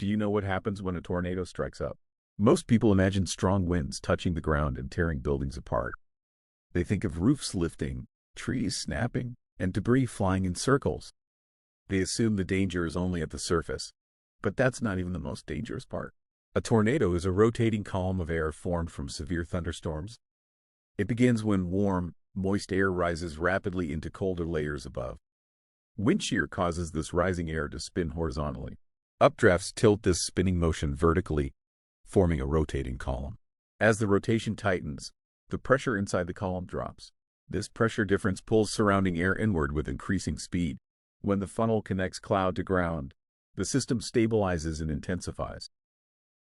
Do you know what happens when a tornado strikes up? Most people imagine strong winds touching the ground and tearing buildings apart. They think of roofs lifting, trees snapping, and debris flying in circles. They assume the danger is only at the surface. But that's not even the most dangerous part. A tornado is a rotating column of air formed from severe thunderstorms. It begins when warm, moist air rises rapidly into colder layers above. Wind shear causes this rising air to spin horizontally. Updrafts tilt this spinning motion vertically, forming a rotating column. As the rotation tightens, the pressure inside the column drops. This pressure difference pulls surrounding air inward with increasing speed. When the funnel connects cloud to ground, the system stabilizes and intensifies.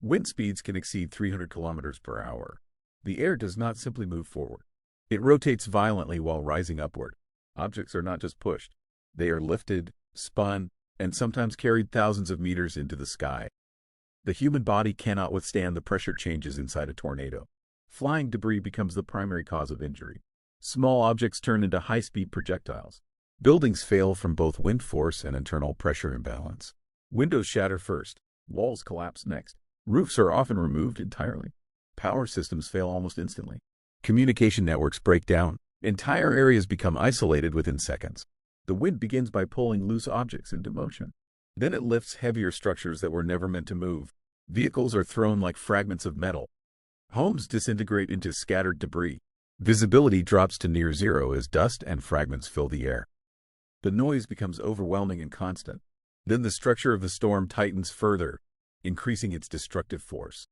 Wind speeds can exceed 300 kilometers per hour. The air does not simply move forward. It rotates violently while rising upward. Objects are not just pushed. They are lifted, spun, and sometimes carried thousands of meters into the sky. The human body cannot withstand the pressure changes inside a tornado. Flying debris becomes the primary cause of injury. Small objects turn into high-speed projectiles. Buildings fail from both wind force and internal pressure imbalance. Windows shatter first. Walls collapse next. Roofs are often removed entirely. Power systems fail almost instantly. Communication networks break down. Entire areas become isolated within seconds. The wind begins by pulling loose objects into motion. Then it lifts heavier structures that were never meant to move. Vehicles are thrown like fragments of metal. Homes disintegrate into scattered debris. Visibility drops to near zero as dust and fragments fill the air. The noise becomes overwhelming and constant. Then the structure of the storm tightens further, increasing its destructive force.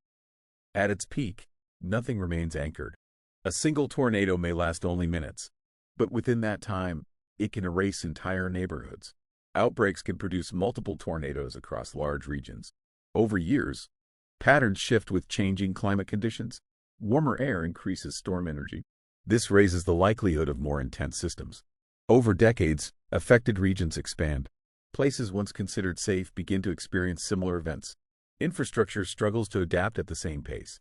At its peak, nothing remains anchored. A single tornado may last only minutes, but within that time, it can erase entire neighborhoods. Outbreaks can produce multiple tornadoes across large regions. Over years, patterns shift with changing climate conditions. Warmer air increases storm energy. This raises the likelihood of more intense systems. Over decades, affected regions expand. Places once considered safe begin to experience similar events. Infrastructure struggles to adapt at the same pace.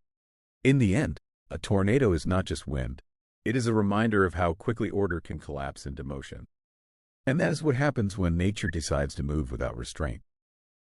In the end, a tornado is not just wind. It is a reminder of how quickly order can collapse into motion. And that is what happens when nature decides to move without restraint.